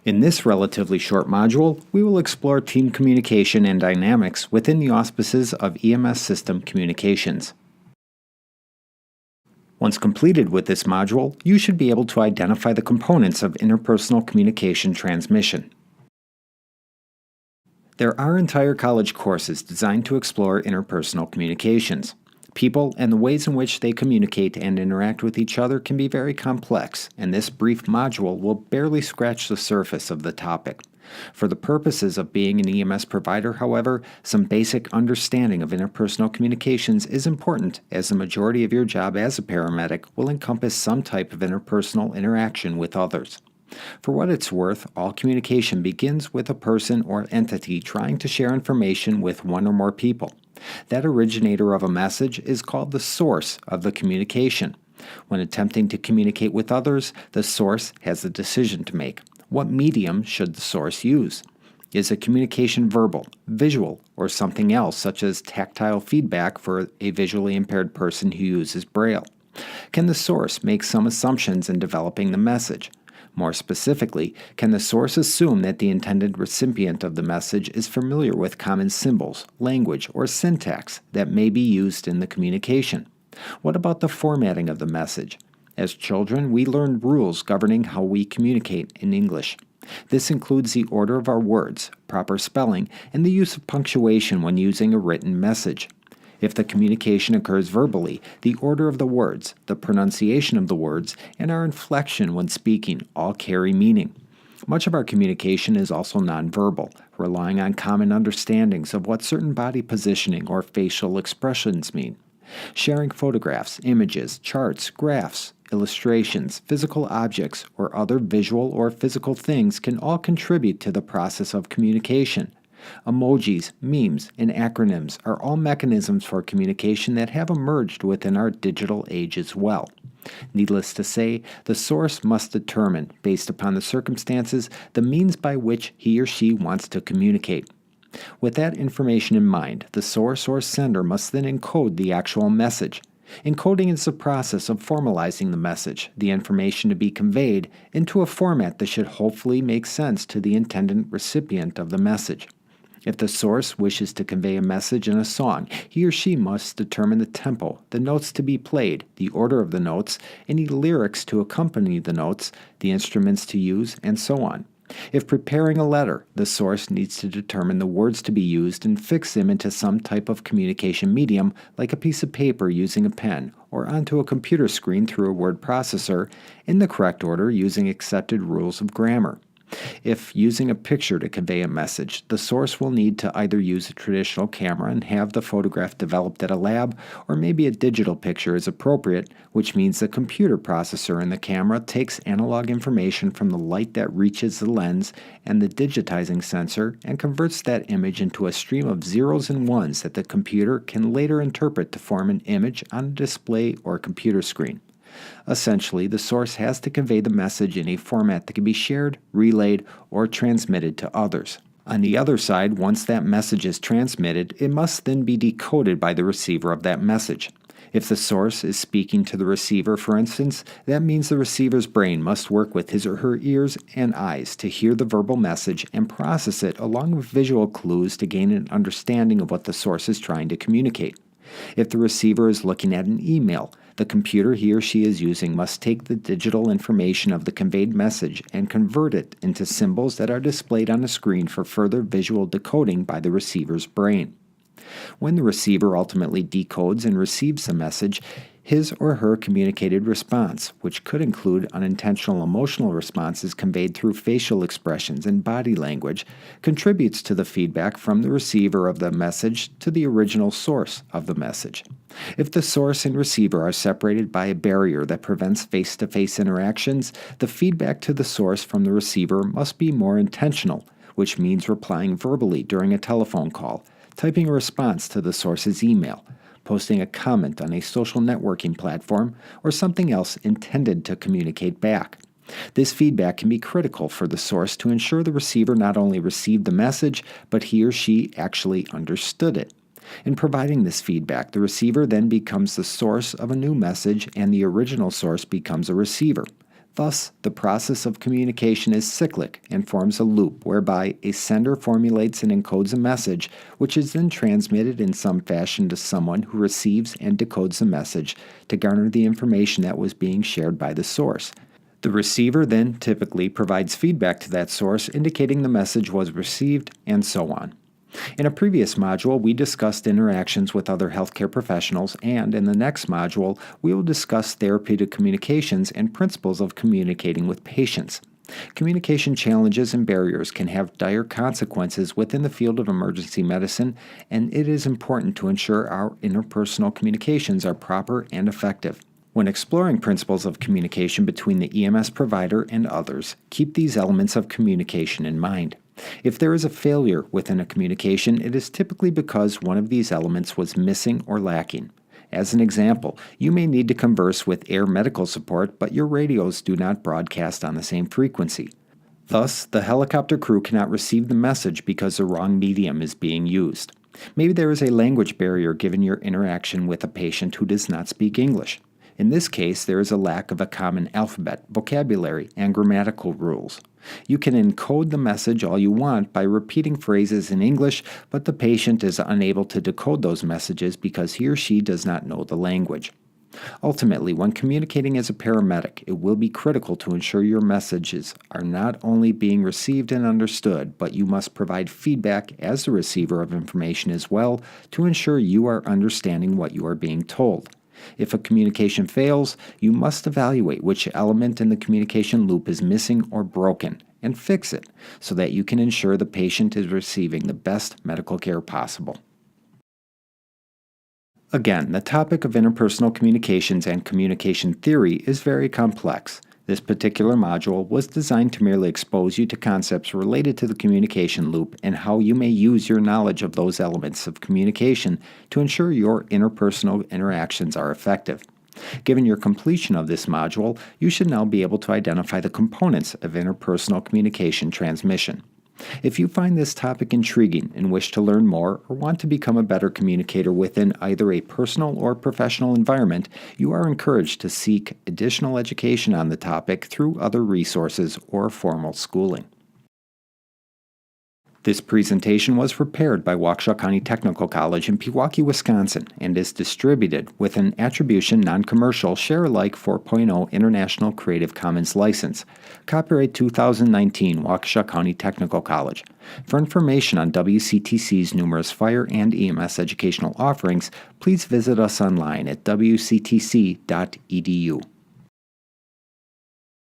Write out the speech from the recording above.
In this relatively short module, we will explore team communication and dynamics within the auspices of EMS system communications. Once completed with this module, you should be able to identify the components of interpersonal communication transmission. There are entire college courses designed to explore interpersonal communications. People and the ways in which they communicate and interact with each other can be very complex, and this brief module will barely scratch the surface of the topic. For the purposes of being an EMS provider, however, some basic understanding of interpersonal communications is important, as the majority of your job as a paramedic will encompass some type of interpersonal interaction with others. For what it's worth, all communication begins with a person or entity trying to share information with one or more people. That originator of a message is called the source of the communication. When attempting to communicate with others, the source has a decision to make. What medium should the source use? Is a communication verbal, visual, or something else such as tactile feedback for a visually impaired person who uses Braille? Can the source make some assumptions in developing the message? More specifically, can the source assume that the intended recipient of the message is familiar with common symbols, language, or syntax that may be used in the communication? What about the formatting of the message? As children, we learned rules governing how we communicate in English. This includes the order of our words, proper spelling, and the use of punctuation when using a written message. If the communication occurs verbally, the order of the words, the pronunciation of the words, and our inflection when speaking all carry meaning. Much of our communication is also nonverbal, relying on common understandings of what certain body positioning or facial expressions mean. Sharing photographs, images, charts, graphs, illustrations, physical objects, or other visual or physical things can all contribute to the process of communication. Emojis, memes, and acronyms are all mechanisms for communication that have emerged within our digital age as well. Needless to say, the source must determine, based upon the circumstances, the means by which he or she wants to communicate. With that information in mind, the source or sender must then encode the actual message. Encoding is the process of formalizing the message, the information to be conveyed, into a format that should hopefully make sense to the intended recipient of the message. If the source wishes to convey a message in a song, he or she must determine the tempo, the notes to be played, the order of the notes, any lyrics to accompany the notes, the instruments to use, and so on. If preparing a letter, the source needs to determine the words to be used and fix them into some type of communication medium, like a piece of paper using a pen, or onto a computer screen through a word processor, in the correct order using accepted rules of grammar. If using a picture to convey a message, the source will need to either use a traditional camera and have the photograph developed at a lab, or maybe a digital picture is appropriate, which means the computer processor in the camera takes analog information from the light that reaches the lens and the digitizing sensor and converts that image into a stream of zeros and ones that the computer can later interpret to form an image on a display or computer screen. Essentially, the source has to convey the message in a format that can be shared, relayed, or transmitted to others. On the other side, once that message is transmitted, it must then be decoded by the receiver of that message. If the source is speaking to the receiver, for instance, that means the receiver's brain must work with his or her ears and eyes to hear the verbal message and process it along with visual clues to gain an understanding of what the source is trying to communicate. If the receiver is looking at an email, the computer he or she is using must take the digital information of the conveyed message and convert it into symbols that are displayed on a screen for further visual decoding by the receiver's brain. When the receiver ultimately decodes and receives the message, his or her communicated response, which could include unintentional emotional responses conveyed through facial expressions and body language, contributes to the feedback from the receiver of the message to the original source of the message. If the source and receiver are separated by a barrier that prevents face-to-face interactions, the feedback to the source from the receiver must be more intentional, which means replying verbally during a telephone call, typing a response to the source's email, posting a comment on a social networking platform, or something else intended to communicate back. This feedback can be critical for the source to ensure the receiver not only received the message, but he or she actually understood it. In providing this feedback, the receiver then becomes the source of a new message and the original source becomes a receiver. Thus, the process of communication is cyclic and forms a loop whereby a sender formulates and encodes a message, which is then transmitted in some fashion to someone who receives and decodes the message to garner the information that was being shared by the source. The receiver then typically provides feedback to that source indicating the message was received, and so on. In a previous module, we discussed interactions with other healthcare professionals, and in the next module, we will discuss therapeutic communications and principles of communicating with patients. Communication challenges and barriers can have dire consequences within the field of emergency medicine, and it is important to ensure our interpersonal communications are proper and effective. When exploring principles of communication between the EMS provider and others, keep these elements of communication in mind. If there is a failure within a communication, it is typically because one of these elements was missing or lacking. As an example, you may need to converse with air medical support, but your radios do not broadcast on the same frequency. Thus, the helicopter crew cannot receive the message because the wrong medium is being used. Maybe there is a language barrier given your interaction with a patient who does not speak English. In this case, there is a lack of a common alphabet, vocabulary, and grammatical rules. You can encode the message all you want by repeating phrases in English, but the patient is unable to decode those messages because he or she does not know the language. Ultimately, when communicating as a paramedic, it will be critical to ensure your messages are not only being received and understood, but you must provide feedback as the receiver of information as well to ensure you are understanding what you are being told. If a communication fails, you must evaluate which element in the communication loop is missing or broken and fix it so that you can ensure the patient is receiving the best medical care possible. Again, the topic of interpersonal communications and communication theory is very complex. This particular module was designed to merely expose you to concepts related to the communication loop and how you may use your knowledge of those elements of communication to ensure your interpersonal interactions are effective. Given your completion of this module, you should now be able to identify the components of interpersonal communication transmission. If you find this topic intriguing and wish to learn more or want to become a better communicator within either a personal or professional environment, you are encouraged to seek additional education on the topic through other resources or formal schooling. This presentation was prepared by Waukesha County Technical College in Pewaukee, Wisconsin, and is distributed with an Attribution Non-Commercial Share-alike 4.0 International Creative Commons license. Copyright 2019 Waukesha County Technical College. For information on WCTC's numerous fire and EMS educational offerings, please visit us online at wctc.edu.